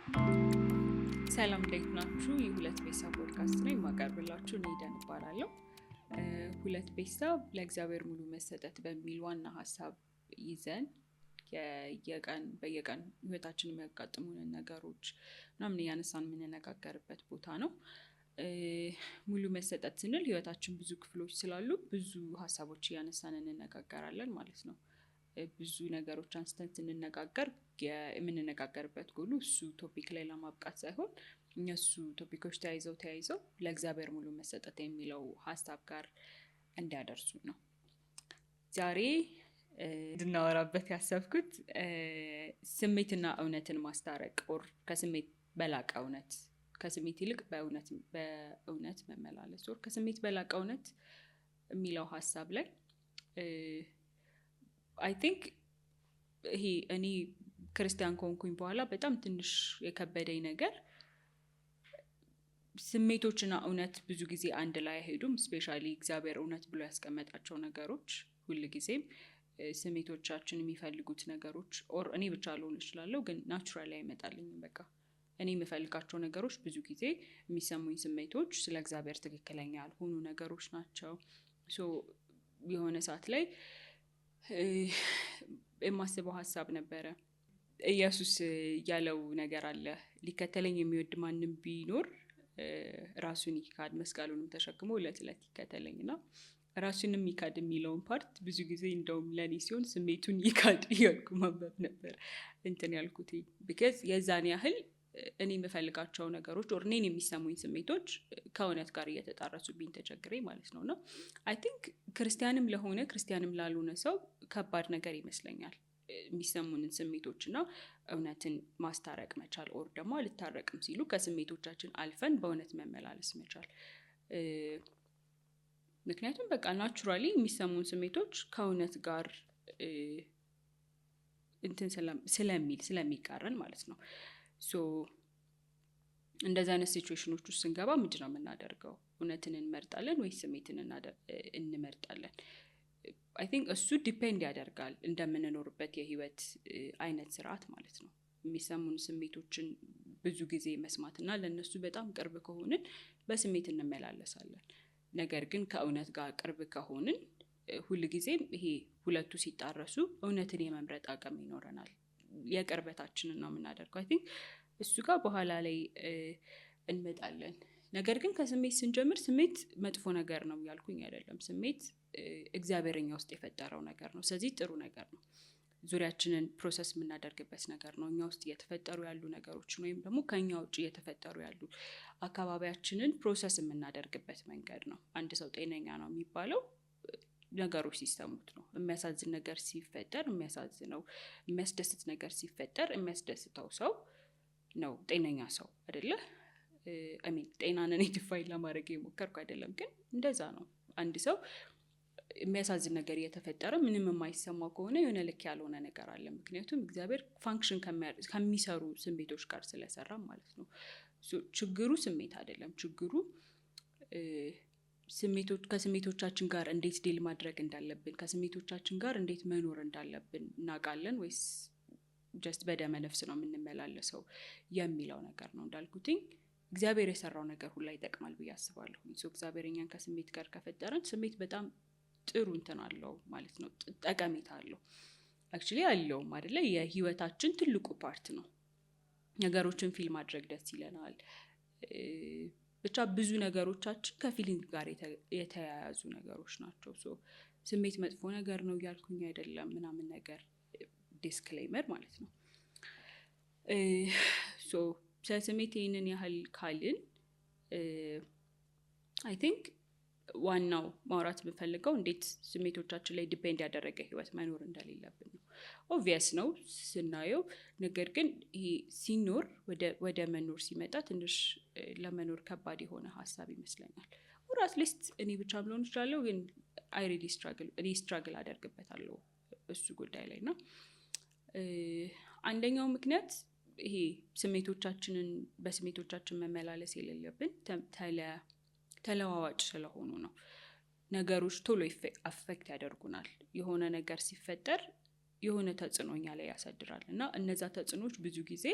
ሰላም እንዴት ናችሁ? የሁለት ቤተሰብ ፖድካስት ነው የማቀርብላችሁ። እኔ ደን እባላለሁ። ሁለት ቤተሰብ ለእግዚአብሔር ሙሉ መሰጠት በሚል ዋና ሀሳብ ይዘን በየቀን ህይወታችን የሚያጋጥሙንን ነገሮች ምናምን እያነሳን የምንነጋገርበት ቦታ ነው። ሙሉ መሰጠት ስንል ህይወታችን ብዙ ክፍሎች ስላሉ ብዙ ሀሳቦች እያነሳን እንነጋገራለን ማለት ነው። ብዙ ነገሮች አንስተን ስንነጋገር የምንነጋገርበት ጎሉ እሱ ቶፒክ ላይ ለማብቃት ሳይሆን እነሱ ቶፒኮች ተያይዘው ለእግዚአብሔር ሙሉ መሰጠት የሚለው ሀሳብ ጋር እንዲያደርሱ ነው። ዛሬ እንድናወራበት ያሰብኩት ስሜትና እውነትን ማስታረቅ ኦር ከስሜት በላቀ እውነት ከስሜት ይልቅ በእውነት መመላለስ ኦር ከስሜት በላቀ እውነት የሚለው ሀሳብ ላይ አይ ቲንክ ይሄ እኔ ክርስቲያን ከሆንኩኝ በኋላ በጣም ትንሽ የከበደኝ ነገር ስሜቶችና እውነት ብዙ ጊዜ አንድ ላይ አይሄዱም። ስፔሻሊ እግዚአብሔር እውነት ብሎ ያስቀመጣቸው ነገሮች ሁልጊዜም ስሜቶቻችን የሚፈልጉት ነገሮች ኦር እኔ ብቻ ልሆን እችላለሁ ግን ናቹራሊ አይመጣልኝም። በቃ እኔ የምፈልጋቸው ነገሮች ብዙ ጊዜ የሚሰሙኝ ስሜቶች ስለ እግዚአብሔር ትክክለኛ ያልሆኑ ነገሮች ናቸው። የሆነ ሰዓት ላይ የማስበው ሀሳብ ነበረ። ኢየሱስ ያለው ነገር አለ፣ ሊከተለኝ የሚወድ ማንም ቢኖር ራሱን ይካድ መስቀሉንም ተሸክሞ ዕለት ዕለት ይከተለኝና ራሱንም ይካድ የሚለውን ፓርት ብዙ ጊዜ እንደውም ለኔ ሲሆን ስሜቱን ይካድ እያልኩ ማንበብ ነበር እንትን ያልኩት። ቢካዝ የዛን ያህል እኔ የምፈልጋቸው ነገሮች ኦር እኔን የሚሰሙኝ ስሜቶች ከእውነት ጋር እየተጣረሱብኝ ተቸግሬ ማለት ነውና አይ ቲንክ ክርስቲያንም ለሆነ ክርስቲያንም ላልሆነ ሰው ከባድ ነገር ይመስለኛል የሚሰሙንን ስሜቶችና እውነትን ማስታረቅ መቻል ኦር ደግሞ አልታረቅም ሲሉ ከስሜቶቻችን አልፈን በእውነት መመላለስ መቻል። ምክንያቱም በቃ ናቹራሊ የሚሰሙን ስሜቶች ከእውነት ጋር እንትን ስለሚቃረን ማለት ነው። እንደዚህ አይነት ሲቹዌሽኖች ውስጥ ስንገባ ምንድነው የምናደርገው? እውነትን እንመርጣለን ወይስ ስሜትን እንመርጣለን? አይ ቲንክ እሱ ዲፔንድ ያደርጋል እንደምንኖርበት የህይወት አይነት ስርዓት ማለት ነው። የሚሰሙን ስሜቶችን ብዙ ጊዜ መስማትና ለነሱ በጣም ቅርብ ከሆንን በስሜት እንመላለሳለን። ነገር ግን ከእውነት ጋር ቅርብ ከሆንን ሁልጊዜም ይሄ ሁለቱ ሲጣረሱ እውነትን የመምረጥ አቅም ይኖረናል። የቅርበታችንን ነው የምናደርገው። አይ ቲንክ እሱ ጋር በኋላ ላይ እንመጣለን። ነገር ግን ከስሜት ስንጀምር ስሜት መጥፎ ነገር ነው ያልኩኝ አይደለም። ስሜት እግዚአብሔርኛ ውስጥ የፈጠረው ነገር ነው። ስለዚህ ጥሩ ነገር ነው። ዙሪያችንን ፕሮሰስ የምናደርግበት ነገር ነው። እኛ ውስጥ እየተፈጠሩ ያሉ ነገሮችን ወይም ደግሞ ከኛ ውጭ እየተፈጠሩ ያሉ አካባቢያችንን ፕሮሰስ የምናደርግበት መንገድ ነው። አንድ ሰው ጤነኛ ነው የሚባለው ነገሮች ሲሰሙት ነው። የሚያሳዝን ነገር ሲፈጠር የሚያሳዝነው፣ የሚያስደስት ነገር ሲፈጠር የሚያስደስተው ሰው ነው ጤነኛ ሰው አይደለ? ጤናን እኔ ዲፋይን ለማድረግ የሞከርኩ አይደለም፣ ግን እንደዛ ነው። አንድ ሰው የሚያሳዝን ነገር እየተፈጠረ ምንም የማይሰማው ከሆነ የሆነ ልክ ያልሆነ ነገር አለ። ምክንያቱም እግዚአብሔር ፋንክሽን ከሚሰሩ ስሜቶች ጋር ስለሰራ ማለት ነው። ችግሩ ስሜት አይደለም። ችግሩ ከስሜቶቻችን ጋር እንዴት ዲል ማድረግ እንዳለብን፣ ከስሜቶቻችን ጋር እንዴት መኖር እንዳለብን እናውቃለን ወይስ ጀስት በደመ ነፍስ ነው የምንመላለሰው የሚለው ነገር ነው። እንዳልኩትኝ እግዚአብሔር የሰራው ነገር ሁላ ይጠቅማል ብዬ አስባለሁ። እግዚአብሔር እኛን ከስሜት ጋር ከፈጠረን ስሜት በጣም ጥሩ እንትን አለው ማለት ነው፣ ጠቀሜታ አለው። አክቹሊ አለውም አይደለ? የህይወታችን ትልቁ ፓርት ነው። ነገሮችን ፊል ማድረግ ደስ ይለናል። ብቻ ብዙ ነገሮቻችን ከፊሊንግ ጋር የተያያዙ ነገሮች ናቸው። ስሜት መጥፎ ነገር ነው እያልኩኝ አይደለም ምናምን ነገር፣ ዲስክሌመር ማለት ነው። ስለ ስሜት ይህንን ያህል ካልን አይ ቲንክ ዋናው ማውራት የምፈልገው እንዴት ስሜቶቻችን ላይ ዲፔንድ ያደረገ ህይወት መኖር እንደሌለብን ነው። ኦብቪየስ ነው ስናየው። ነገር ግን ይሄ ሲኖር ወደ መኖር ሲመጣ ትንሽ ለመኖር ከባድ የሆነ ሀሳብ ይመስለኛል። ኦር አትሊስት እኔ ብቻ ብሎን እችላለሁ፣ ግን እኔ ስትራግል አደርግበታለሁ እሱ ጉዳይ ላይ ነው። አንደኛው ምክንያት ይሄ በስሜቶቻችን መመላለስ የሌለብን ተለዋዋጭ ስለሆኑ ነው። ነገሮች ቶሎ አፌክት ያደርጉናል። የሆነ ነገር ሲፈጠር የሆነ ተጽዕኖ እኛ ላይ ያሳድራል እና እነዛ ተጽዕኖች ብዙ ጊዜ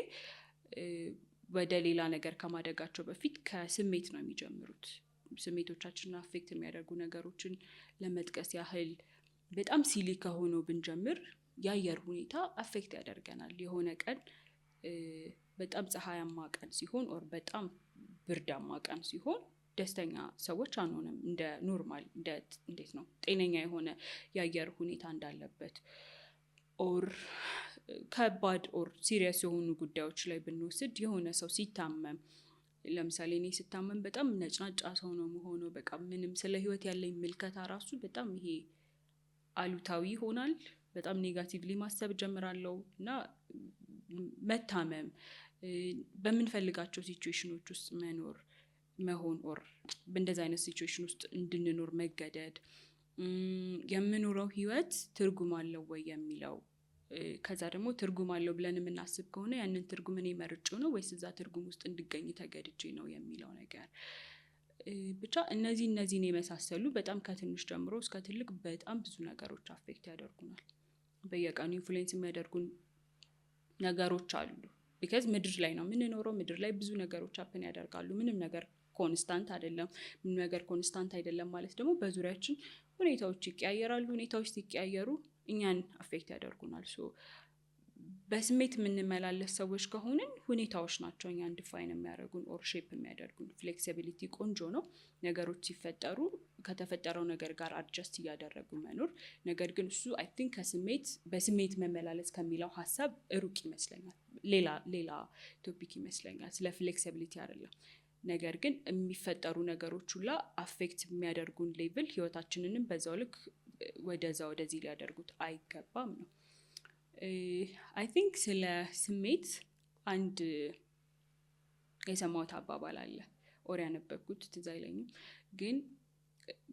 ወደ ሌላ ነገር ከማደጋቸው በፊት ከስሜት ነው የሚጀምሩት። ስሜቶቻችንን አፌክት የሚያደርጉ ነገሮችን ለመጥቀስ ያህል በጣም ሲሊ ከሆነው ብንጀምር የአየር ሁኔታ አፌክት ያደርገናል። የሆነ ቀን በጣም ፀሐያማ ቀን ሲሆን ኦር በጣም ብርዳማ ቀን ሲሆን ደስተኛ ሰዎች አንሆንም። እንደ ኖርማል እንዴት ነው ጤነኛ የሆነ የአየር ሁኔታ እንዳለበት። ኦር ከባድ ኦር ሲሪየስ የሆኑ ጉዳዮች ላይ ብንወስድ የሆነ ሰው ሲታመም፣ ለምሳሌ እኔ ስታመም በጣም ነጭናጫ ሰው ነው የምሆነው። በቃ ምንም ስለ ህይወት ያለኝ ምልከታ ራሱ በጣም ይሄ አሉታዊ ይሆናል። በጣም ኔጋቲቭሊ ማሰብ ጀምራለሁ እና መታመም፣ በምንፈልጋቸው ሲቹዌሽኖች ውስጥ መሆን ኦር በእንደዚህ አይነት ሲቹዌሽን ውስጥ እንድንኖር መገደድ፣ የምኖረው ህይወት ትርጉም አለው ወይ የሚለው፣ ከዛ ደግሞ ትርጉም አለው ብለን የምናስብ ከሆነ ያንን ትርጉም እኔ መርጬው ነው ወይስ እዛ ትርጉም ውስጥ እንድገኝ ተገድጄ ነው የሚለው ነገር። ብቻ እነዚህን የመሳሰሉ በጣም ከትንሽ ጀምሮ እስከ ትልቅ በጣም ብዙ ነገሮች አፌክት ያደርጉናል። በየቀኑ ኢንፍሉዌንስ የሚያደርጉን ነገሮች አሉ። ቢካዝ ምድር ላይ ነው የምንኖረው። ምድር ላይ ብዙ ነገሮች አፕን ያደርጋሉ። ምንም ነገር ኮንስታንት አይደለም። ምንም ነገር ኮንስታንት አይደለም ማለት ደግሞ በዙሪያችን ሁኔታዎች ይቀያየራሉ። ሁኔታዎች ሲቀያየሩ እኛን አፌክት ያደርጉናል። ሶ በስሜት የምንመላለስ ሰዎች ከሆንን ሁኔታዎች ናቸው እኛን ዲፋይን የሚያደርጉን ኦር ሼፕ የሚያደርጉን። ፍሌክሲቢሊቲ ቆንጆ ነው። ነገሮች ሲፈጠሩ ከተፈጠረው ነገር ጋር አድጀስት እያደረጉ መኖር። ነገር ግን እሱ አይ ቲንክ በስሜት መመላለስ ከሚለው ሀሳብ ሩቅ ይመስለኛል። ሌላ ቶፒክ ይመስለኛል። ስለ ፍሌክሲቢሊቲ አይደለም። ነገር ግን የሚፈጠሩ ነገሮች ሁላ አፌክት የሚያደርጉን ሌቭል ህይወታችንንም በዛው ልክ ወደዚህ ሊያደርጉት አይገባም ነው። አይ ቲንክ ስለ ስሜት አንድ የሰማሁት አባባል አለ። ኦር ያነበብኩት ትዝ አይለኝም፣ ግን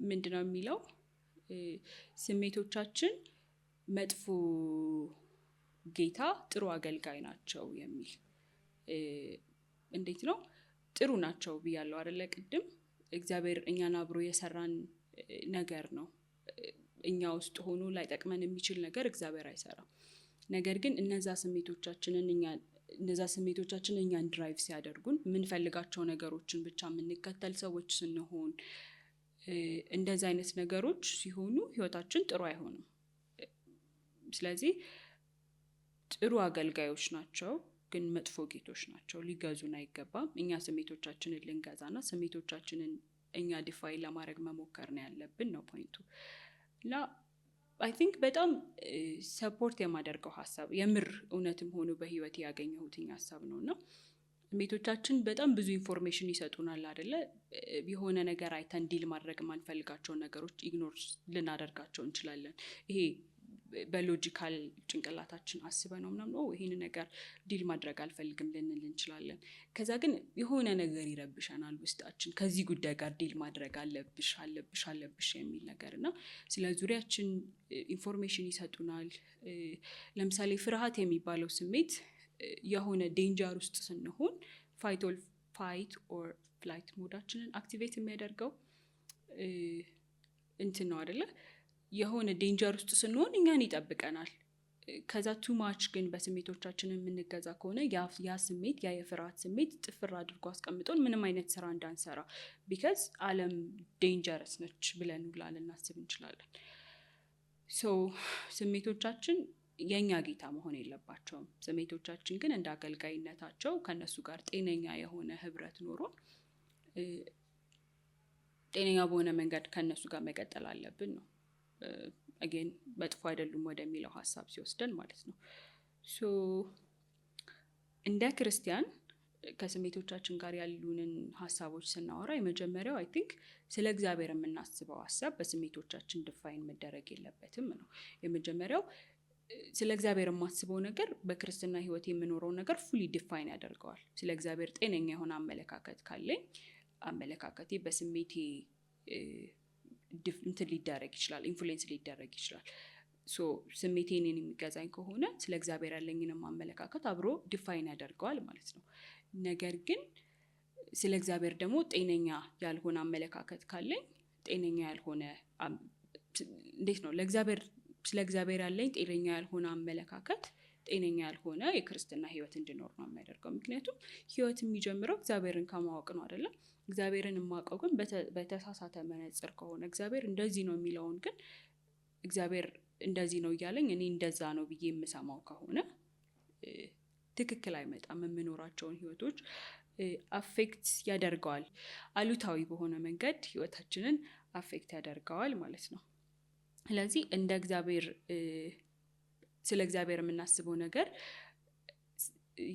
ምንድነው የሚለው ስሜቶቻችን መጥፎ ጌታ ጥሩ አገልጋይ ናቸው የሚል። እንዴት ነው? ጥሩ ናቸው ብያለሁ አይደለ? ቅድም እግዚአብሔር እኛን አብሮ የሰራን ነገር ነው። እኛ ውስጥ ሆኖ ላይጠቅመን የሚችል ነገር እግዚአብሔር አይሰራም። ነገር ግን እነዛ ስሜቶቻችን እኛን ድራይቭ ሲያደርጉን የምንፈልጋቸው ነገሮችን ብቻ የምንከተል ሰዎች ስንሆን፣ እንደዚህ አይነት ነገሮች ሲሆኑ ህይወታችን ጥሩ አይሆንም። ስለዚህ ጥሩ አገልጋዮች ናቸው፣ ግን መጥፎ ጌቶች ናቸው። ሊገዙን አይገባም። እኛ ስሜቶቻችንን ልንገዛና ስሜቶቻችንን እኛ ዲፋይን ለማድረግ መሞከር ነው ያለብን ነው ፖይንቱ። እና አይ ቲንክ በጣም ሰፖርት የማደርገው ሀሳብ የምር እውነትም ሆኖ በህይወት ያገኘሁትኝ ሀሳብ ነው። እና ስሜቶቻችን በጣም ብዙ ኢንፎርሜሽን ይሰጡናል አይደለ? የሆነ ነገር አይተን ዲል ማድረግ የማንፈልጋቸውን ነገሮች ኢግኖር ልናደርጋቸው እንችላለን። ይሄ በሎጂካል ጭንቅላታችን አስበ ነው ምናምን ይሄን ነገር ዲል ማድረግ አልፈልግም ልንል እንችላለን። ከዛ ግን የሆነ ነገር ይረብሸናል ውስጣችን። ከዚህ ጉዳይ ጋር ዲል ማድረግ አለብሽ የሚል ነገር እና ስለ ዙሪያችን ኢንፎርሜሽን ይሰጡናል። ለምሳሌ ፍርሃት የሚባለው ስሜት የሆነ ዴንጀር ውስጥ ስንሆን ፋይት ኦር ፍላይት ሞዳችንን አክቲቬት የሚያደርገው እንትን ነው አይደለ? የሆነ ዴንጀር ውስጥ ስንሆን እኛን ይጠብቀናል። ከዛ ቱማች ግን በስሜቶቻችን የምንገዛ ከሆነ ያ ስሜት ያ የፍርሃት ስሜት ጥፍር አድርጎ አስቀምጦን ምንም አይነት ስራ እንዳንሰራ፣ ቢካዝ ዓለም ዴንጀረስ ነች ብለን ሁላ ልናስብ እንችላለን። ሶ ስሜቶቻችን የኛ ጌታ መሆን የለባቸውም። ስሜቶቻችን ግን እንደ አገልጋይነታቸው ከነሱ ጋር ጤነኛ የሆነ ህብረት ኖሮ ጤነኛ በሆነ መንገድ ከነሱ ጋር መቀጠል አለብን ነው። አጌን መጥፎ አይደሉም ወደሚለው ሀሳብ ሲወስደን ማለት ነው። ሶ እንደ ክርስቲያን ከስሜቶቻችን ጋር ያሉንን ሀሳቦች ስናወራ የመጀመሪያው አይ ቲንክ ስለ እግዚአብሔር የምናስበው ሀሳብ በስሜቶቻችን ዲፋይን መደረግ የለበትም ነው። የመጀመሪያው ስለ እግዚአብሔር የማስበው ነገር በክርስትና ህይወት የምኖረው ነገር ፉሊ ዲፋይን ያደርገዋል። ስለ እግዚአብሔር ጤነኛ የሆነ አመለካከት ካለኝ አመለካከቴ በስሜቴ እንትን ሊደረግ ይችላል፣ ኢንፍሉዌንስ ሊደረግ ይችላል። ሶ ስሜቴን የሚገዛኝ ከሆነ ስለ እግዚአብሔር ያለኝንም አመለካከት አብሮ ዲፋይን ያደርገዋል ማለት ነው። ነገር ግን ስለ እግዚአብሔር ደግሞ ጤነኛ ያልሆነ አመለካከት ካለኝ ጤነኛ ያልሆነ እንዴት ነው ስለ እግዚአብሔር ያለኝ ጤነኛ ያልሆነ አመለካከት ጤነኛ ያልሆነ የክርስትና ህይወት እንድኖር ነው የሚያደርገው። ምክንያቱም ህይወት የሚጀምረው እግዚአብሔርን ከማወቅ ነው አይደለም? እግዚአብሔርን የማውቀው ግን በተሳሳተ መነጽር ከሆነ እግዚአብሔር እንደዚህ ነው የሚለውን ግን እግዚአብሔር እንደዚህ ነው እያለኝ እኔ እንደዛ ነው ብዬ የምሰማው ከሆነ ትክክል አይመጣም። የምኖራቸውን ህይወቶች አፌክት ያደርገዋል፣ አሉታዊ በሆነ መንገድ ህይወታችንን አፌክት ያደርገዋል ማለት ነው። ስለዚህ እንደ እግዚአብሔር ስለ እግዚአብሔር የምናስበው ነገር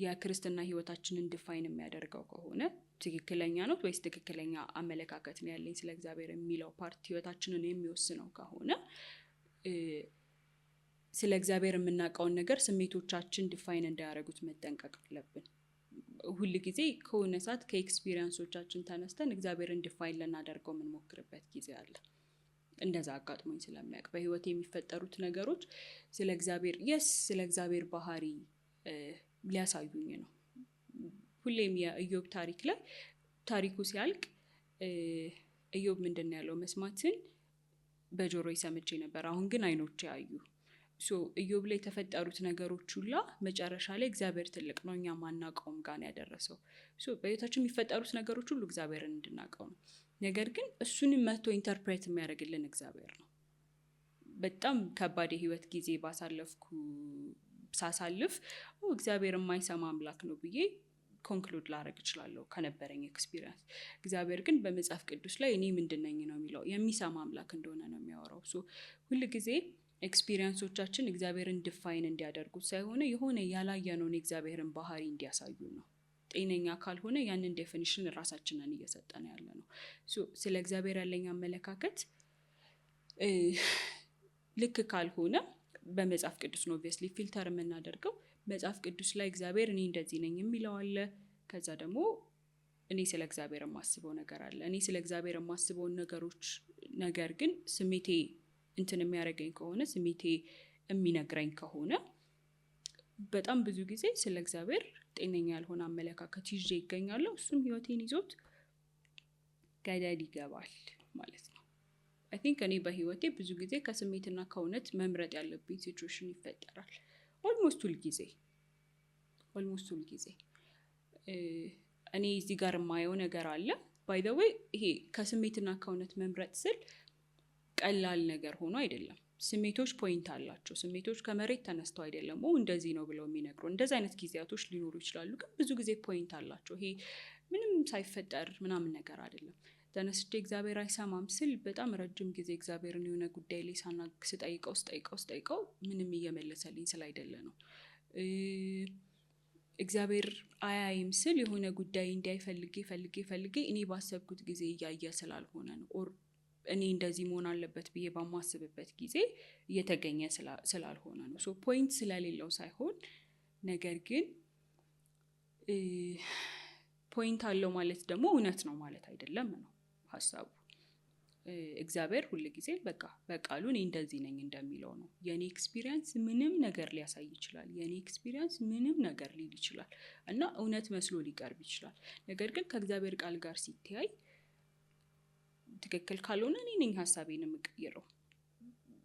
የክርስትና ህይወታችንን ዲፋይን የሚያደርገው ከሆነ ትክክለኛ ነው ወይስ ትክክለኛ አመለካከት ነው ያለኝ ስለ እግዚአብሔር የሚለው ፓርት ህይወታችንን የሚወስነው ከሆነ ስለ እግዚአብሔር የምናውቀውን ነገር ስሜቶቻችን ዲፋይን እንዳያደርጉት መጠንቀቅ አለብን። ሁል ጊዜ ከሆነ ሰዓት ከኤክስፒሪየንሶቻችን ተነስተን እግዚአብሔርን ዲፋይን ልናደርገው የምንሞክርበት ጊዜ አለ። እንደዛ አጋጥሞኝ ስለሚያውቅ በህይወት የሚፈጠሩት ነገሮች ስለ እግዚአብሔር ባህሪ ሊያሳዩኝ ነው። ሁሌም የኢዮብ ታሪክ ላይ ታሪኩ ሲያልቅ ኢዮብ ምንድን ነው ያለው? መስማትን በጆሮዬ ሰምቼ ነበር፣ አሁን ግን አይኖቼ አዩ። ኢዮብ ላይ የተፈጠሩት ነገሮች ሁላ መጨረሻ ላይ እግዚአብሔር ትልቅ ነው እኛ ማናውቀውም ጋር ያደረሰው። በህይወታችን የሚፈጠሩት ነገሮች ሁሉ እግዚአብሔርን እንድናውቀው ነው። ነገር ግን እሱንም መጥቶ ኢንተርፕሬት የሚያደርግልን እግዚአብሔር ነው። በጣም ከባድ የህይወት ጊዜ ሳሳልፍ እግዚአብሔር የማይሰማ አምላክ ነው ብዬ ኮንክሉድ ላደርግ እችላለሁ ከነበረኝ ኤክስፒሪየንስ። እግዚአብሔር ግን በመጽሐፍ ቅዱስ ላይ እኔ ምንድን ነኝ ነው የሚለው፣ የሚሰማ አምላክ እንደሆነ ነው የሚያወራው። ሁል ጊዜ ኤክስፒሪየንሶቻችን እግዚአብሔርን ዲፋይን እንዲያደርጉት ሳይሆን የሆነ ያላየነውን የእግዚአብሔርን ባህሪ እንዲያሳዩ ነው። ጤነኛ ካልሆነ ያንን ዴፊኒሽን ራሳችንን እየሰጠን ያለ ነው። ስለ እግዚአብሔር ያለኝ አመለካከት ልክ ካልሆነ በመጽሐፍ ቅዱስ ነው ኦብቪየስሊ ፊልተር የምናደርገው። መጽሐፍ ቅዱስ ላይ እግዚአብሔር እኔ እንደዚህ ነኝ የሚለው አለ። ከዛ ደግሞ እኔ ስለ እግዚአብሔር የማስበው ነገር አለ። እኔ ስለ እግዚአብሔር የማስበውን ነገሮች ነገር ግን ስሜቴ እንትን የሚያደርገኝ ከሆነ ስሜቴ የሚነግረኝ ከሆነ በጣም ብዙ ጊዜ ስለ እግዚአብሔር ጤነኛ ያልሆነ አመለካከት ይዤ ይገኛለሁ። እሱም ህይወቴን ይዞት ገደል ይገባል ማለት ነው። አይ ቲንክ እኔ በህይወቴ ብዙ ጊዜ ከስሜትና ከእውነት መምረጥ ያለብኝ ሲቹዌሽን ይፈጠራል። ኦልሞስት ሁል ጊዜ እኔ እዚህ ጋር የማየው ነገር አለ። ባይ ዘ ዌይ ይሄ ከስሜትና ከእውነት መምረጥ ስል ቀላል ነገር ሆኖ አይደለም። ስሜቶች ፖይንት አላቸው። ስሜቶች ከመሬት ተነስተው አይደለም እንደዚህ ነው ብለው የሚነግሩ። እንደዚህ አይነት ጊዜያቶች ሊኖሩ ይችላሉ፣ ግን ብዙ ጊዜ ፖይንት አላቸው። ይሄ ምንም ሳይፈጠር ምናምን ነገር አይደለም። ተነስቼ እግዚአብሔር አይሰማም ስል በጣም ረጅም ጊዜ እግዚአብሔርን የሆነ ጉዳይ ላይ ስጠይቀው ምንም እየመለሰልኝ ስላይደለ ነው። እግዚአብሔር አያይም ስል የሆነ ጉዳይ እንዲያይ ፈልጌ እኔ ባሰብኩት ጊዜ እያየ ስላልሆነ ነው። ኦር እኔ እንደዚህ መሆን አለበት ብዬ ባማስብበት ጊዜ እየተገኘ ስላልሆነ ነው። ፖይንት ስለሌለው ሳይሆን፣ ነገር ግን ፖይንት አለው ማለት ደግሞ እውነት ነው ማለት አይደለም ነው ሀሳቡ። እግዚአብሔር ሁል ጊዜ በቃሉ እኔ እንደዚህ ነኝ እንደሚለው ነው። የኔ ኤክስፒሪየንስ ምንም ነገር ሊያሳይ ይችላል፣ የኔ ኤክስፒሪየንስ ምንም ነገር ሊል ይችላል እና እውነት መስሎ ሊቀርብ ይችላል። ነገር ግን ከእግዚአብሔር ቃል ጋር ሲተያይ ትክክል ካልሆነ እኔ ነኝ ሀሳቤን የምቀይረው።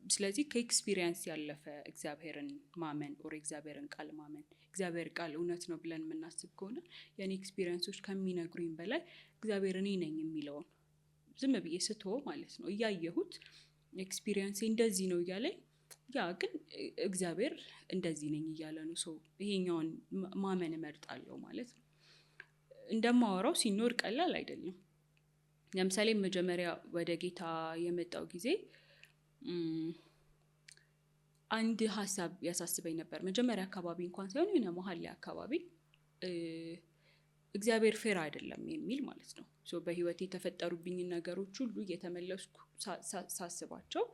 ስለዚህ ከኤክስፒሪየንስ ያለፈ እግዚአብሔርን ማመን ኦር እግዚአብሔርን ቃል ማመን፣ እግዚአብሔር ቃል እውነት ነው ብለን የምናስብ ከሆነ የኔ ኤክስፒሪየንሶች ከሚነግሩኝ በላይ እግዚአብሔር እኔ ነኝ የሚለውን ዝም ብዬ ስተወው ማለት ነው። እያየሁት ኤክስፒሪየንስ እንደዚህ ነው እያለኝ ግን እግዚአብሔር እንደዚህ ነኝ እያለ ነው። ይሄኛውን ማመን እመርጣለሁ ማለት ነው። እንደማወራው ሲኖር ቀላል አይደለም። ለምሳሌ መጀመሪያ ወደ ጌታ የመጣው ጊዜ አንድ ሀሳብ ያሳስበኝ ነበር። መጀመሪያ አካባቢ እንኳን ሳይሆን የሆነ መሀል ላይ አካባቢ እግዚአብሔር ፌር አይደለም የሚል ማለት ነው። በህይወቴ የተፈጠሩብኝ ነገሮች ሁሉ እየተመለስኩ ሳስባቸው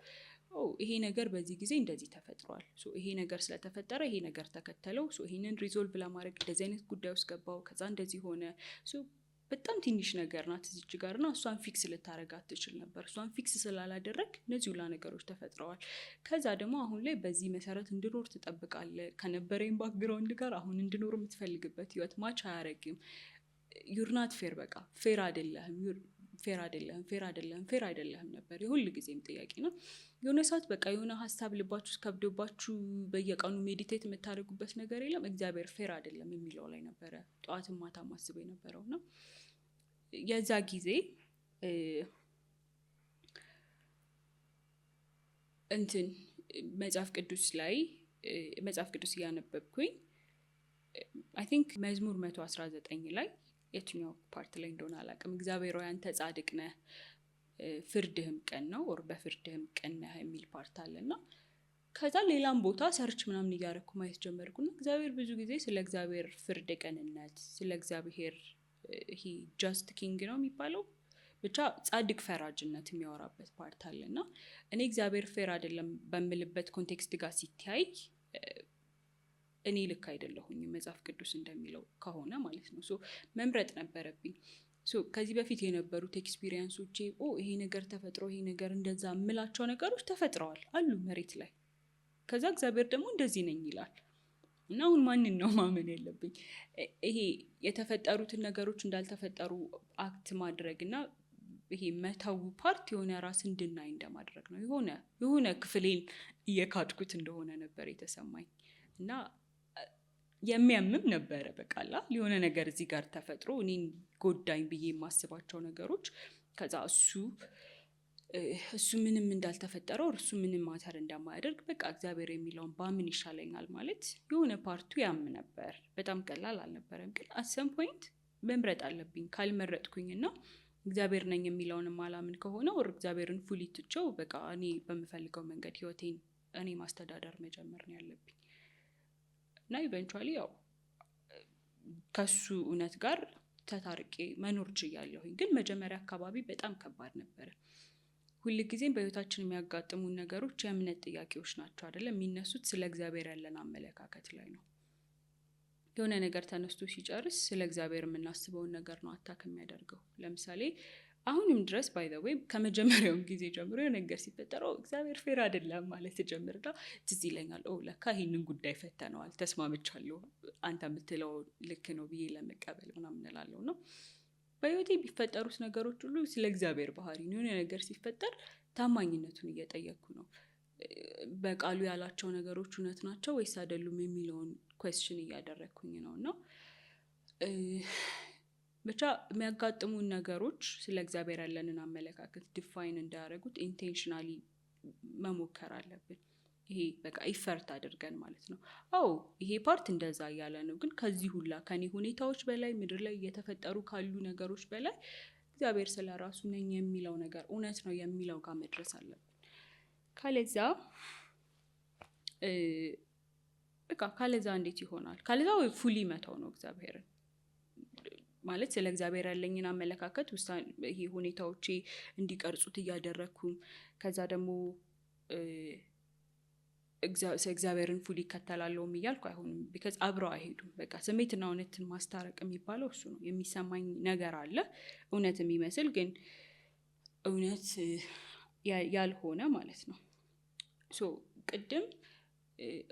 ይሄ ነገር በዚህ ጊዜ እንደዚህ ተፈጥሯል፣ ይሄ ነገር ስለተፈጠረ ይሄ ነገር ተከተለው፣ ይሄንን ሪዞልቭ ለማድረግ እንደዚህ አይነት ጉዳይ ውስጥ ገባው፣ ከዛ እንደዚህ ሆነ። በጣም ትንሽ ነገር ናት እዚች ጋርና እሷን ፊክስ ልታረጋት ትችል ነበር። እሷን ፊክስ ስላላደረግ እነዚህ ሁላ ነገሮች ተፈጥረዋል። ከዛ ደግሞ አሁን ላይ በዚህ መሰረት እንድኖር ትጠብቃለህ። ከነበረኝ ባክግራውንድ ጋር አሁን እንድኖር የምትፈልግበት ህይወት ማች አያረግም። ዩር ናት ፌር፣ ፌር አይደለህም። ፌር አይደለም ነበር የሁል ጊዜም ጥያቄ ነው። የሆነ ሰዓት በቃ የሆነ ሀሳብ ልባችሁ ውስጥ ከብዶባችሁ በየቀኑ ሜዲቴት የምታደርጉበት ነገር የለም እግዚአብሔር ፌር አይደለም የሚለው ላይ ነበረ ጠዋትም ማታ ማስበው የነበረው እና የዛ ጊዜ እንትን መጽሐፍ ቅዱስ እያነበብኩኝ አይ ቲንክ መዝሙር 119 ላይ የትኛው ፓርት ላይ እንደሆነ አላውቅም እግዚአብሔር ሆይ አንተ ጻድቅ ነህ ፍርድህም ቀን ነው ኦር በፍርድህም ቀን ነህ የሚል ፓርት አለና ከዛ ሌላም ቦታ ሰርች ምናምን እያደረኩ ማየት ጀመርኩና እግዚአብሔር ብዙ ጊዜ ስለ እግዚአብሔር ፍርድ ቀንነት ስለ እግዚአብሔር ይሄ ጃስት ኪንግ ነው የሚባለው ብቻ ጻድቅ ፈራጅነት የሚያወራበት ፓርት አለና እኔ እግዚአብሔር ፌር አይደለም በምልበት ኮንቴክስት ጋር ሲታይ እኔ ልክ አይደለሁኝ መጽሐፍ ቅዱስ እንደሚለው ከሆነ ማለት ነው ሶ መምረጥ ነበረብኝ ሶ ከዚህ በፊት የነበሩት ኤክስፒሪየንሶቼ ይሄ ነገር ተፈጥሮ ይሄ ነገር እንደዛ ምላቸው ነገሮች ተፈጥረዋል አሉ መሬት ላይ ከዛ እግዚአብሔር ደግሞ እንደዚህ ነኝ ይላል እና አሁን ማንን ነው ማመን ያለብኝ ይሄ የተፈጠሩትን ነገሮች እንዳልተፈጠሩ አክት ማድረግና ይሄ መተው ፓርት የሆነ ራስ እንድናይ እንደማድረግ ነው የሆነ ክፍሌን እየካድኩት እንደሆነ ነበር የተሰማኝ እና የሚያምም ነበረ በቃላ የሆነ ነገር እዚህ ጋር ተፈጥሮ እኔን ጎዳኝ ብዬ የማስባቸው ነገሮች ከዛ እሱ ምንም እንዳልተፈጠረው እሱ ምንም ማተር እንደማያደርግ በቃ እግዚአብሔር የሚለውን ባምን ይሻለኛል ማለት የሆነ ፓርቱ ያም ነበር በጣም ቀላል አልነበረም ግን አሰም ፖይንት መምረጥ አለብኝ ካልመረጥኩኝና እግዚአብሔር ነኝ የሚለውን ማላምን ከሆነ ወር እግዚአብሔርን ፉሊ ትቼው በቃ እኔ በምፈልገው መንገድ ህይወቴን እኔ ማስተዳደር መጀመር ነው ያለብኝ እና ኢቨንቹአሊ ያው ከሱ እውነት ጋር ተታርቄ መኖር ችያለሁኝ ግን መጀመሪያ አካባቢ በጣም ከባድ ነበር ሁሉ ጊዜም በህይወታችን የሚያጋጥሙን ነገሮች የእምነት ጥያቄዎች ናቸው አይደል የሚነሱት ስለ እግዚአብሔር ያለን አመለካከት ላይ ነው የሆነ ነገር ተነስቶ ሲጨርስ ስለ እግዚአብሔር የምናስበውን ነገር ነው አታክ የሚያደርገው ለምሳሌ አሁንም ድረስ ባይ ዘ ዌይ ከመጀመሪያው ጊዜ ጀምሮ ነገር ሲፈጠረው እግዚአብሔር ፌር አይደለም ማለት ጀምርዳ ትዝ ይለኛል ለካ ይሄንን ጉዳይ ፈተነዋል ተስማምቻለሁ አንተ የምትለው ልክ ነው ብዬ ለመቀበል ምናምን እላለሁ ነው በህይወቴ ቢፈጠሩት ነገሮች ሁሉ ስለ እግዚአብሔር ባህሪ ነው የሆነ ነገር ሲፈጠር ታማኝነቱን እየጠየቅኩ ነው በቃሉ ያላቸው ነገሮች እውነት ናቸው ወይስ አይደሉም የሚለውን ኩዌስችን እያደረኩኝ ነውና ብቻ የሚያጋጥሙን ነገሮች ስለ እግዚአብሔር ያለንን አመለካከት ዲፋይን እንዳያደርጉት ኢንቴንሽናሊ መሞከር አለብን ይሄ በቃ ኢፈርት አድርገን ማለት ነው ይሄ ፓርት እንደዛ ያለ ነው ግን ከዚህ ሁላ ከኔ ሁኔታዎች በላይ ምድር ላይ እየተፈጠሩ ካሉ ነገሮች በላይ እግዚአብሔር ስለራሱ ነኝ የሚለው ነገር እውነት ነው የሚለው ጋር መድረስ አለብን ካለዛ እንዴት ይሆናል ካለዛ ወይ ፉሊ መተው ነው እግዚአብሔርን ማለት ስለ እግዚአብሔር ያለኝን አመለካከት ይሄ ሁኔታዎቼ እንዲቀርጹት እያደረኩኝ ከዛ ደግሞ እግዚአብሔርን ፉሊ ከተላለውም እያልኩ አይሆንም ቢካዝ አብረው አይሄዱም በቃ ስሜትና እውነትን ማስታረቅ የሚባለው እሱ ነው የሚሰማኝ ነገር አለ እውነት የሚመስል ግን እውነት ያልሆነ ማለት ነው ሶ ቅድም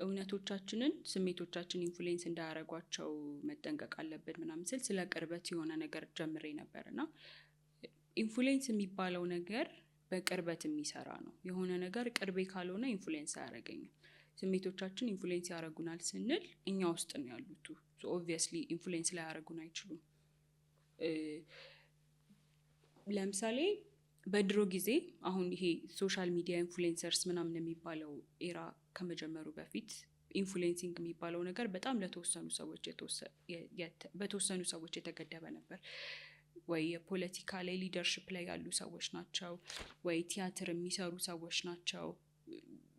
እውነቶቻችንን ስሜቶቻችን ኢንፍሉዌንስ እንዳያረጓቸው መጠንቀቅ አለብን ምናምን ስለ ቅርበት የሆነ ነገር ጀምሬ ነበርና ኢንፍሉዌንስ የሚባለው ነገር በቅርበት የሚሰራ ነው የሆነ ነገር ቅርቤ ካልሆነ ኢንፍሉዌንስ አያረገኝም ስሜቶቻችን ኢንፍሉዌንስ ያረጉናል ስንል እኛ ውስጥ ነው ያሉት ሶ ኦብቪየስሊ ኢንፍሉዌንስ ላይ ያረጉን አይችሉም ለምሳሌ በድሮ ጊዜ አሁን ይሄ ሶሻል ሚዲያ ኢንፍሉዌንሰርስ ምናምን የሚባለው ኤራ ከመጀመሩ በፊት ኢንፍሉዌንሲንግ የሚባለው ነገር በጣም በተወሰኑ ሰዎች የተገደበ ነበር ወይ የፖለቲካ ላይ ሊደርሺፕ ላይ ያሉ ሰዎች ናቸው ወይ ቲያትር የሚሰሩ ሰዎች ናቸው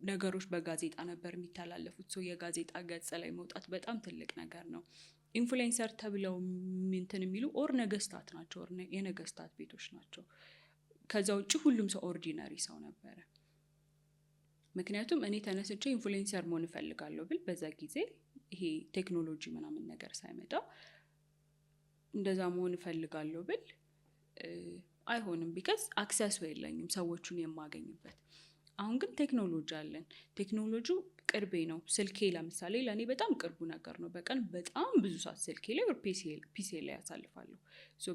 ነገሮች በጋዜጣ ነበር የሚተላለፉት ሰው የጋዜጣ ገጽ ላይ መውጣት በጣም ትልቅ ነገር ነው ኢንፍሉዌንሰር ተብለው እንትን የሚሉ ነገስታት ናቸው የነገስታት ቤቶች ናቸው ከዛ ውጪ ሁሉም ሰው ኦርዲናሪ ሰው ነበር ምክንያቱም እኔ ተነስቼ ኢንፍሉዌንሰር መሆን እፈልጋለሁ ብል በዛ ጊዜ ይሄ ቴክኖሎጂ ምናምን ነገር ሳይመጣ እንደዛ መሆን እፈልጋለሁ ብል አይሆንም ቢካዝ አክሰስ የለኝም ሰዎችን የማገኝበት አሁን ግን ቴክኖሎጂ አለን ቴክኖሎጂው ቅርቤ ነው። ስልኬ ለምሳሌ ለእኔ በጣም ቅርቡ ነገር ነው። በቀን በጣም ብዙ ሰዓት ስልኬ ላይ ፒሲ ላይ ያሳልፋለሁ።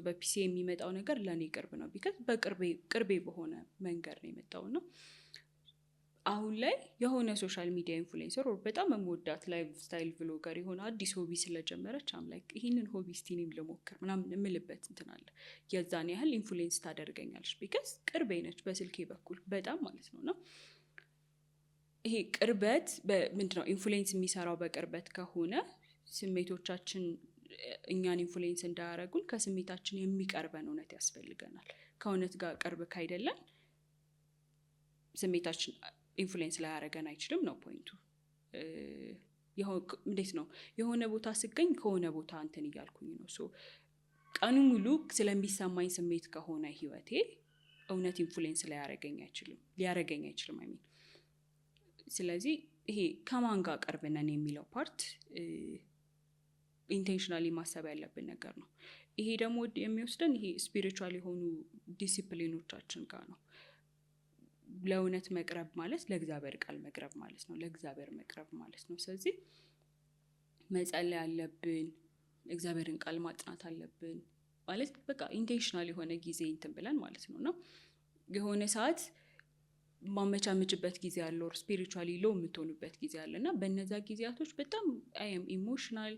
በፒሲ የሚመጣው ነገር ለእኔ ቅርብ ነው። ቢካዝ ቅርቤ በሆነ መንገድ ነው የመጣው ነው። አሁን ላይ የሆነ ሶሻል ሚዲያ ኢንፍሉዌንሰር በጣም የምወዳት ላይፍ ስታይል ቭሎገር የሆነ አዲስ ሆቢ ስለጀመረች ላይክ ይህንን ሆቢ እስቲ እኔም ልሞክር ምናምን የምልበት እንትን አለ። የዛን ያህል ኢንፍሉዌንስ ታደርገኛለች። ቢካዝ ቅርቤ ነች በስልኬ በኩል በጣም ማለት ነው። እና ይሄ ቅርበት ምንድነው ኢንፍሉዌንስ የሚሰራው በቅርበት ከሆነ ስሜቶቻችን እኛን ኢንፍሉዌንስ እንዳያደርጉን ከስሜታችን የሚቀርበን እውነት ያስፈልገናል። ከእውነት ጋር ቅርብ ካይደለን ስሜታችን ኢንፍሉዌንስ ላይ ያደረገን አይችልም ነው ፖይንቱ። እንዴት ነው የሆነ ቦታ ስገኝ ከሆነ ቦታ እንትን እያልኩኝ ነው። ቀኑ ሙሉ ስለሚሰማኝ ስሜት ከሆነ ህይወቴ እውነት ኢንፍሉዌንስ ላይ ሊያደርገኝ አይችልም። ስለዚህ ይሄ ከማን ጋር ቅርብ ነን የሚለው ፓርት ኢንቴንሽናሊ ማሰብ ያለብን ነገር ነው። ይሄ ደግሞ የሚወስደን ይሄ ስፒሪቹዋል የሆኑ ዲሲፕሊኖቻችን ጋር ነው። ለእውነት መቅረብ ማለት ለእግዚአብሔር ቃል መቅረብ ማለት ነው። ለእግዚአብሔር መቅረብ ማለት ነው። ስለዚህ መጸለይ አለብን፣ እግዚአብሔርን ቃል ማጥናት አለብን ማለት በቃ ኢንቴንሽናል የሆነ ጊዜ እንትን ብለን ማለት ነው። እና የሆነ ሰዓት ማመቻመችበት ጊዜ አለ፣ ኦር ስፒሪቹዋሊ ሎ የምትሆኑበት ጊዜ አለ። እና በእነዛ ጊዜያቶች በጣም አም ኢሞሽናል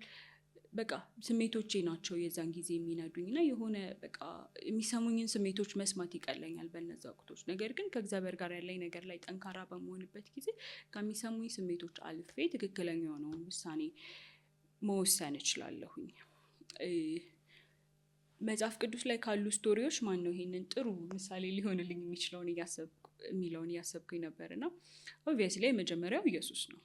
በቃ ስሜቶቼ ናቸው የዛን ጊዜ የሚነዱኝ እና የሆነ በቃ የሚሰሙኝን ስሜቶች መስማት ይቀለኛል በእነዛ ወቅቶች። ነገር ግን ከእግዚአብሔር ጋር ያለኝ ነገር ላይ ጠንካራ በመሆንበት ጊዜ ከሚሰሙኝ ስሜቶች አልፌ ትክክለኛ የሆነውን ውሳኔ መወሰን እችላለሁኝ። መጽሐፍ ቅዱስ ላይ ካሉ ስቶሪዎች ማን ነው ይሄንን ጥሩ ምሳሌ ሊሆንልኝ የሚለውን እያሰብኩኝ ነበር። እና ኦብቪየስሊ የመጀመሪያው ኢየሱስ ነው።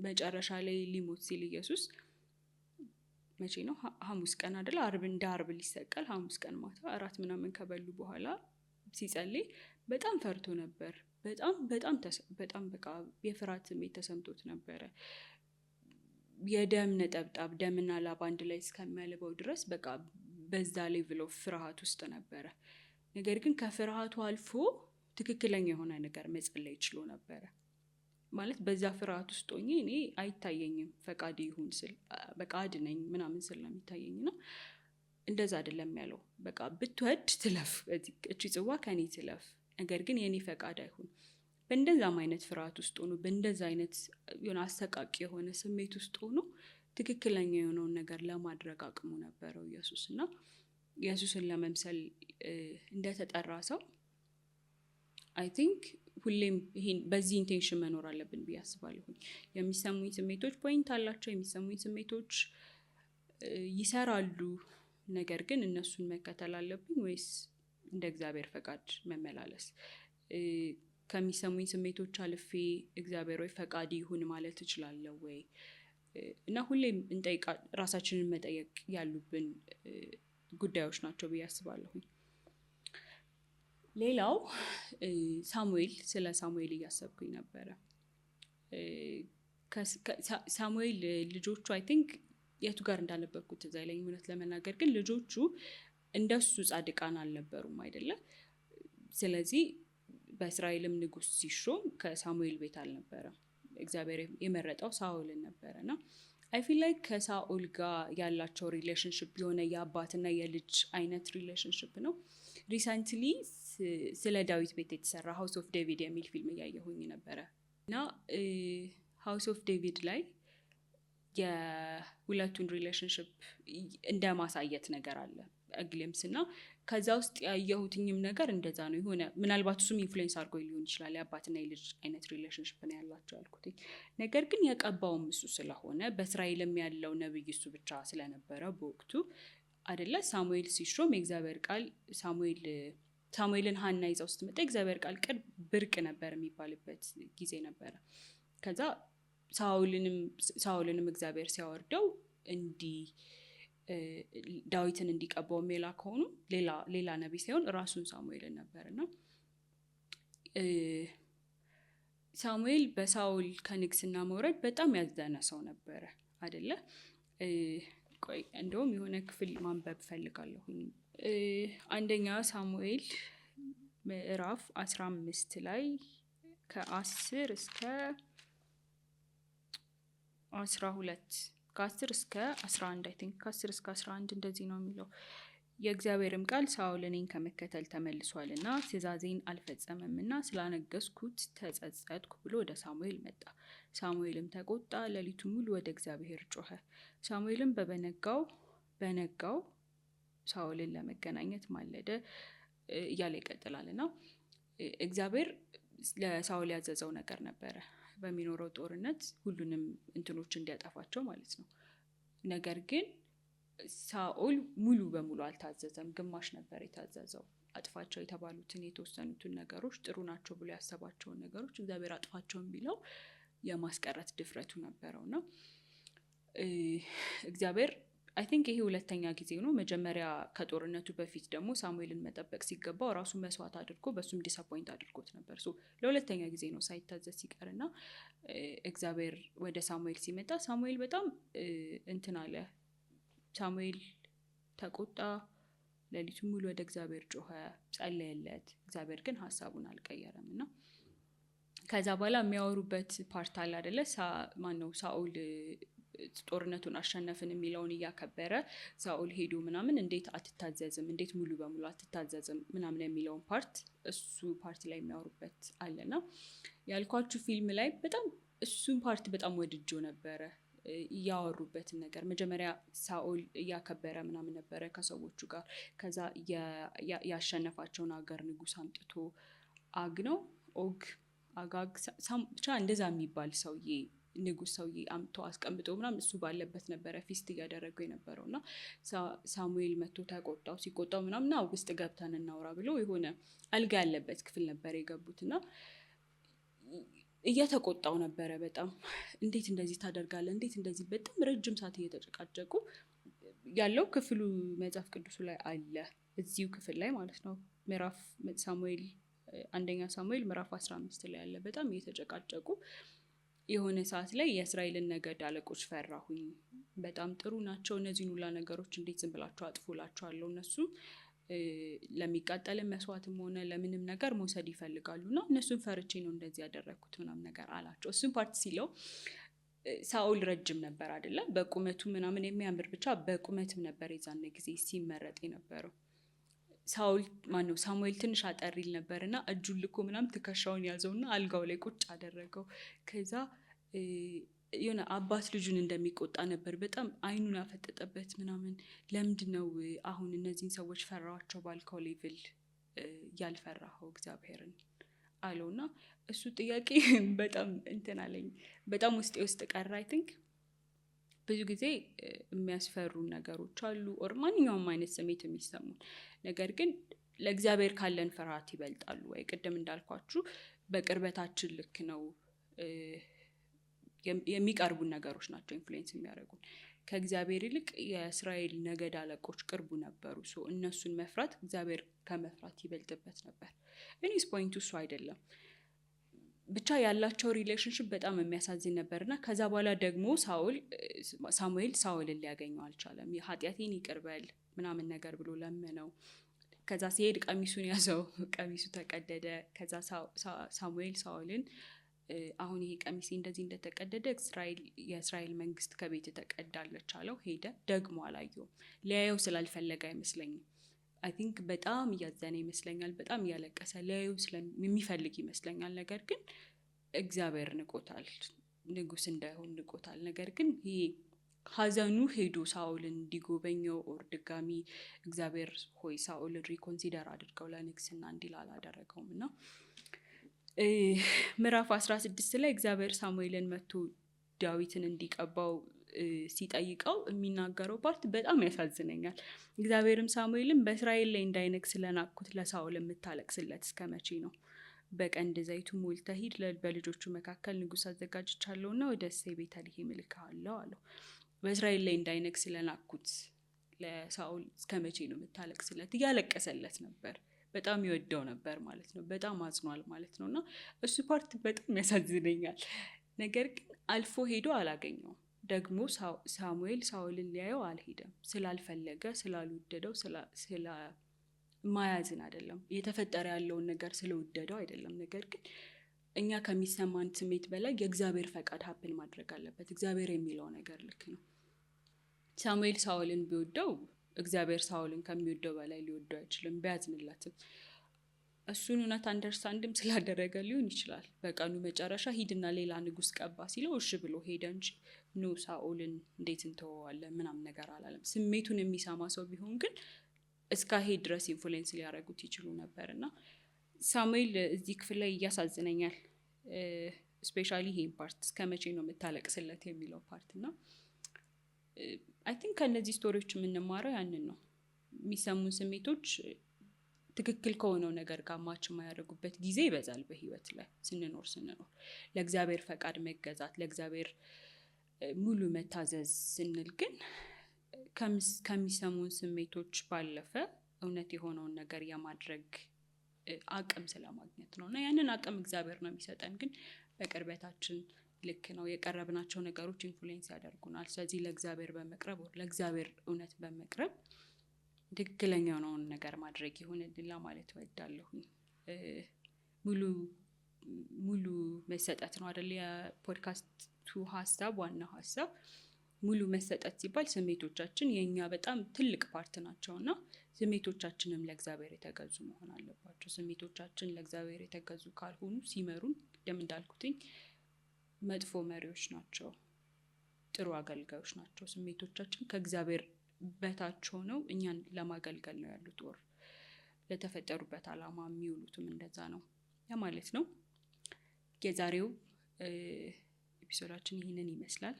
መጨረሻ ላይ ሊሞት ሲል ኢየሱስ መቼ ነው? ሐሙስ ቀን አይደል? እንደ አርብ ሊሰቀል ሐሙስ ቀን ማታ እራት ምናምን ከበሉ በኋላ ሲጸልይ በጣም ፈርቶ ነበር። በጣም በቃ የፍርሃት ስሜት ተሰምቶት ነበረ። የደም ነጠብጣብ ደምና ላብ አንድ ላይ እስከሚያልበው ድረስ በቃ በዛ ሌቭል ኦፍ ፍርሃት ውስጥ ነበረ። ነገር ግን ከፍርሃቱ አልፎ ትክክለኛ የሆነ ነገር መጸለይ ችሎ ነበረ። ማለት በዛ ፍርሃት ውስጥ ሆኜ እኔ አይታየኝም ፈቃድ ይሁን ስል በቃ አድነኝ ምናምን ስል ነው የሚታየኝ። ነው እንደዛ አይደለም ያለው። በቃ ብትወድ ትለፍ፣ እቺ ጽዋ ከኔ ትለፍ፣ ነገር ግን የኔ ፈቃድ አይሁን። በእንደዛም አይነት ፍርሃት ውስጥ ሆኖ በእንደዛ አይነት የሆነ አሰቃቂ የሆነ ስሜት ውስጥ ሆኖ ትክክለኛ የሆነውን ነገር ለማድረግ አቅሙ ነበረው ኢየሱስ። እና ኢየሱስን ለመምሰል እንደተጠራ ሰው አይ ቲንክ ሁሌም ይሄን በዚህ ኢንቴንሽን መኖር አለብን ብዬ አስባለሁ። የሚሰሙኝ ስሜቶች ፖይንት አላቸው፣ የሚሰሙኝ ስሜቶች ይሰራሉ። ነገር ግን እነሱን መከተል አለብኝ ወይስ እንደ እግዚአብሔር ፈቃድ መመላለስ? ከሚሰሙኝ ስሜቶች አልፌ እግዚአብሔር ወይ ፈቃድ ይሁን ማለት እችላለሁ ወይ? እና ሁሌም ራሳችንን መጠየቅ ያሉብን ጉዳዮች ናቸው ብዬ አስባለሁ። ሌላው ስለ ሳሙኤል እያሰብኩኝ ነበረ። ሳሙኤል ልጆቹ አይ ቲንክ የቱ ጋር እንዳነበብኩት እዛ ላይ እውነት ለመናገር ግን ልጆቹ እንደሱ ጻድቃን አልነበሩም አይደለም። ስለዚህ በእስራኤልም ንጉስ ሲሾም ከሳሙኤል ቤት አልነበረም። እግዚአብሔር የመረጠው ሳኦልን ነበረና አይ ፊል ላይክ ከሳኦል ጋር ያላቸው ሪሌሽንሽፕ የሆነ የአባትና የልጅ አይነት ሪሌሽንሽፕ ነው። ሪሰንትሊ ስለ ዳዊት ቤት የተሰራ ሃውስ ኦፍ ዴቪድ የሚል ፊልም እያየሁኝ ነበረ እና ሃውስ ኦፍ ዴቪድ ላይ የሁለቱን ሪሌሽንሽፕ እንደ ማሳየት ነገር አለ ግሊምስ እና ከዛ ውስጥ ያየሁትኝም ነገር እንደዛ ነው። የሆነ ምናልባት እሱም ኢንፍሉዌንስ አድርጎ ሊሆን ይችላል የአባትና የልጅ አይነት ሪሌሽንሽፕ ነው ያላቸው ያልኩት። ነገር ግን የቀባውም እሱ ስለሆነ በእስራኤልም ያለው ነብይ እሱ ብቻ ስለነበረ በወቅቱ አይደለ ሳሙኤል ሲሾም የእግዚአብሔር ቃል ሳሙኤልን ሀና ይዛው ስትመጣ እግዚአብሔር ቃል ብርቅ ነበር የሚባልበት ጊዜ ነበረ። ከዛ ሳኦልንም እግዚአብሔር ሲያወርደው ዳዊትን እንዲቀባው ሜላ ከሆኑ ሌላ ነብይ ሳይሆን ራሱን ሳሙኤልን ነበርና ሳሙኤል በሳኦል ከንግስና መውረድ በጣም ያዘነ ሰው ነበረ አይደለ? ቆይ እንደውም የሆነ ክፍል ማንበብ ፈልጋለሁ። አንደኛ ሳሙኤል ምዕራፍ 15 ላይ ከ10 እስከ 12 ከ10 እስከ 11 አይ ቲንክ ከ10 እስከ 11 እንደዚህ ነው የሚለው። የእግዚአብሔርም ቃል ሳኦል እኔን ከመከተል ተመልሷልና ትእዛዜን አልፈጸመምና ስላነገስኩት ተጸጸትኩ ብሎ ወደ ሳሙኤል መጣ። ሳሙኤልም ተቆጣ፣ ሌሊቱን ሙሉ ወደ እግዚአብሔር ጮኸ። ሳሙኤልም በነጋው ሳኦልን ለመገናኘት ማለደ እያለ ይቀጥላል። እና እግዚአብሔር ለሳኦል ያዘዘው ነገር ነበረ በሚኖረው ጦርነት ሁሉንም እንትኖች እንዲያጠፋቸው ማለት ነው። ነገር ግን ሳኦል ሙሉ በሙሉ አልታዘዘም፣ ግማሽ ነበር የታዘዘው። አጥፋቸው የተባሉትን የተወሰኑትን ነገሮች፣ ጥሩ ናቸው ብሎ ያሰባቸውን ነገሮች እግዚአብሔር አጥፋቸውን ቢለው የማስቀረት ድፍረቱ ነበረውና እግዚአብሔር አይ ቲንክ ይሄ ሁለተኛ ጊዜ ነው። መጀመሪያ ከጦርነቱ በፊት ደግሞ ሳሙኤልን መጠበቅ ሲገባው ራሱ መስዋዕት አድርጎ በሱም ዲስአፖይንት አድርጎት ነበር። ለሁለተኛ ጊዜ ነው ሳይታዘዝ ሲቀርና እግዚአብሔር ወደ ሳሙኤል ሲመጣ ሳሙኤል በጣም እንትን አለ። ሳሙኤል ተቆጣ፣ ሌሊቱን ሙሉ ወደ እግዚአብሔር ጮኸ፣ ጸለየለት። እግዚአብሔር ግን ሀሳቡን አልቀየረም እና ከዛ በኋላ የሚያወሩበት ፓርት አለ አይደለ? ማነው ሳኦል ጦርነቱን አሸነፍን የሚለውን እያከበረ ሳኦል ሄዶ ምናምን እንዴት አትታዘዝም፣ እንዴት ሙሉ በሙሉ አትታዘዝም ምናምን የሚለውን ፓርት እሱ ፓርት ላይ የሚያወሩበት አለና ያልኳችሁ ፊልም ላይ በጣም እሱን ፓርት በጣም ወድጆ ነበረ። እያወሩበትን ነገር መጀመሪያ ሳኦል እያከበረ ምናምን ነበረ ከሰዎቹ ጋር። ከዛ ያሸነፋቸውን ሀገር ንጉስ አምጥቶ አጋግ ብቻ እንደዛ የሚባል ሰውዬ ንጉስ ሰውዬ አምጥቶ አስቀምጦ ምናምን እሱ ባለበት ነበረ ፊስት እያደረገው የነበረው እና ሳሙኤል መጥቶ ተቆጣው። ሲቆጣው ምናምን ውስጥ ገብተን እናውራ ብሎ የሆነ አልጋ ያለበት ክፍል ነበር የገቡት እና እየተቆጣው ነበረ በጣም። እንዴት እንደዚህ ታደርጋለህ? እንዴት እንደዚህ? በጣም ረጅም ሰዓት እየተጨቃጨቁ ያለው ክፍሉ መጽሐፍ ቅዱሱ ላይ አለ፣ እዚሁ ክፍል ላይ ማለት ነው። አንደኛ ሳሙኤል ምዕራፍ 15 ላይ አለ። በጣም እየተጨቃጨቁ የሆነ ሰዓት ላይ የእስራኤልን ነገድ አለቆች ፈራሁኝ፣ በጣም ጥሩ ናቸው እነዚህን ሁላ ነገሮች እንዴት ዝም ብላችሁ አጥፉላችኋለሁ፣ እነሱ ለሚቃጠልም መስዋዕትም ሆነ ለምንም ነገር መውሰድ ይፈልጋሉና እነሱን ፈርቼ ነው እንደዚህ ያደረኩት ምናምን ነገር አላቸው። እሱን ፓርት ሲለው ሳኦል ረጅም ነበር አይደለ? በቁመቱ ምናምን የሚያምር ብቻ በቁመትም ነበር የዛን ጊዜ ሲመረጥ የነበረው። ሳሙኤል ትንሽ አጠር ይል ነበርና እጁን ልኮ ምናምን ትከሻውን ያዘውና አልጋው ላይ ቁጭ አደረገው። ከዛ የሆነ አባት ልጁን እንደሚቆጣ ነበር። በጣም አይኑን አፈጠጠበት ምናምን። ለምንድነው አሁን እነዚህን ሰዎች ፈራዋቸው ባልከው ሌቭል ያልፈራኸው እግዚአብሔርን አለውና እሱ ጥያቄ በጣም እንትን አለኝ፣ በጣም ውስጥ ቀረ። አይ ቲንክ ብዙ ጊዜ የሚያስፈሩ ነገሮች አሉ፣ ኦር ማንኛውም አይነት ስሜት የሚሰሙን ነገር ግን ለእግዚአብሔር ካለን ፍርሃት ይበልጣሉ ወይ? ቅድም እንዳልኳችሁ በቅርበታችን ልክ ነው የሚቀርቡን ነገሮች ናቸው ኢንፍሉዌንስ የሚያደርጉን። ከእግዚአብሔር ይልቅ የእስራኤል ነገድ አለቆች ቅርቡ ነበሩ። እነሱን መፍራት እግዚአብሔር ከመፍራት ይበልጥበት ነበር። እኔስ ፖይንቱ እሱ አይደለም። ብቻ ያላቸው ሪሌሽንሽፕ በጣም የሚያሳዝን ነበርና ከዛ በኋላ ደግሞ ሳሙኤል ሳኦልን ሊያገኘው አልቻለም። ኃጢአቴን ይቅር በል ምናምን ነገር ብሎ ለመነው። ከዛ ሲሄድ ቀሚሱን ያዘው፣ ቀሚሱ ተቀደደ። ከዛ ሳሙኤል ሳኦልን አሁን ይሄ ቀሚሴ እንደዚህ እንደተቀደደ የእስራኤል መንግስት ከቤት ተቀዳለች አለው። ሄደ። ደግሞ አላየውም። ሊያየው ስላልፈለገ አይመስለኝም። አይ ቲንክ በጣም እያዘነ ይመስለኛል፣ በጣም እያለቀሰ ሊያየው የሚፈልግ ይመስለኛል። ነገር ግን እግዚአብሔር ንቆታል፣ ንጉስ እንዳይሆን ንቆታል። ነገር ግን ይሄ ሀዘኑ ሄዶ ሳኦልን እንዲጎበኘው ኦር ድጋሚ እግዚአብሔር ሆይ ሳኦልን ሪኮንሲደር አድርገው ለንግስና እንዲል አላደረገውም እና ምዕራፍ 16 ላይ እግዚአብሔር ሳሙኤልን መጥቶ ዳዊትን እንዲቀባው ሲጠይቀው የሚናገረው ፓርት በጣም ያሳዝነኛል። እግዚአብሔርም ሳሙኤልን በእስራኤል ላይ እንዳይነግስ ስለናቅኩት ለሳኦል የምታለቅስለት እስከ መቼ ነው? በቀንድ ዘይቱ ሞልተህ ሂድ፣ በልጆቹ መካከል ንጉስ አዘጋጅቻለሁና ወደ እሴይ ቤተልሔም እልክሃለሁ አለው። በእስራኤል ላይ እንዳይነግስ ስለናቅኩት ለሳኦል እስከ መቼ ነው የምታለቅስለት? እያለቀሰለት ነበር። በጣም ይወደው ነበር ማለት ነው። በጣም አዝኗል ማለት ነውና እሱ ፓርት በጣም ያሳዝነኛል። ነገር ግን አልፎ ሄዶ አላገኘውም። ደግሞ ሳሙኤል ሳኦልን ሊያየው አልሄደም። ስላልፈለገ፣ ስላልወደደው፣ ማያዝን አይደለም። እየተፈጠረ ያለውን ነገር ስለወደደው አይደለም። ነገር ግን እኛ ከሚሰማን ስሜት በላይ የእግዚአብሔር ፈቃድ ሀፕን ማድረግ አለበት። እግዚአብሔር የሚለው ነገር ልክ ነው። ሳሙኤል ሳኦልን ቢወደው እግዚአብሔር ሳኦልን ከሚወደው በላይ ሊወደው አይችልም፣ ቢያዝንለትም። እሱን እውነት አንደርስታንድም ስላደረገ ሊሆን ይችላል። በቀኑ መጨረሻ ሂድና ሌላ ንጉስ ቀባ ሲለው እሺ ብሎ ሄደ እንጂ ኖ ሳኦልን እንዴት እንተወዋለን ምናምን ነገር አላለም። ስሜቱን የሚሰማ ሰው ቢሆን ግን እስከ ሄድ ድረስ ኢንፍሉዌንስ ሊያደርጉት ይችሉ ነበር። እና ሳሙኤል እዚህ ክፍል ላይ እያሳዝነኛል። ስፔሻሊ ይሄን ፓርት እስከ መቼ ነው የምታለቅስለት የሚለው ፓርት እና አይ ቲንክ ከነዚህ ስቶሪዎች የምንማረው ያንን ነው። የሚሰሙን ስሜቶች ትክክል ከሆነው ነገር ጋር ማች የማያደርጉበት ጊዜ ይበዛል በህይወት ላይ ስንኖር። ለእግዚአብሔር ፈቃድ መገዛት፣ ለእግዚአብሔር ሙሉ መታዘዝ ስንል ግን ከሚሰሙን ስሜቶች ባለፈ እውነት የሆነውን ነገር የማድረግ አቅም ስለማግኘት ነው። እና ያንን አቅም እግዚአብሔር ነው የሚሰጠን። ግን በቅርበታችን ልክ ነው የቀረብናቸው ነገሮች ኢንፍሉዌንስ ያደርጉናል። ስለዚህ ለእግዚአብሔር በመቅረብ ለእግዚአብሔር እውነት በመቅረብ ትክክለኛውን ነገር ማድረግ ይሁንልን ለማለት እወዳለሁ። ሙሉ መሰጠት ነው አይደል የፖድካስቱ ሀሳብ፣ ዋናው ሀሳብ ሙሉ መሰጠት ሲባል ስሜቶቻችን የኛ በጣም ትልቅ ፓርት ናቸውና ስሜቶቻችንም ለእግዚአብሔር የተገዙ መሆን አለባቸው። ስሜቶቻችን ለእግዚአብሔር የተገዙ ካልሆኑ ሲመሩን እንደምንዳልኩትኝ መጥፎ መሪዎች ናቸው፣ ጥሩ አገልጋዮች ናቸው። ስሜቶቻችን ከእግዚአብሔር በታች ሆነው እኛን ለማገልገል ነው ያሉት፣ ወር ለተፈጠሩበት ዓላማ የሚውሉትም እንደዛ ነው ማለት ነው። የዛሬው ኤፒሶዳችን ይህንን ይመስላል።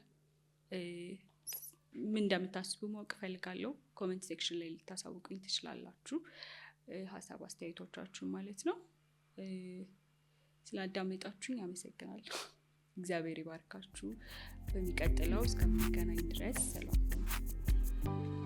ምን እንደምታስቡ ማወቅ ፈልጋለሁ። ኮሜንት ሴክሽን ላይ ልታሳውቁኝ ትችላላችሁ፣ ሀሳብ አስተያየቶቻችሁን ማለት ነው። ስላዳመጣችሁኝ አመሰግናለሁ። እግዚአብሔር ይባርካችሁ። በሚቀጥለው እስከምንገናኝ ድረስ ሰላም።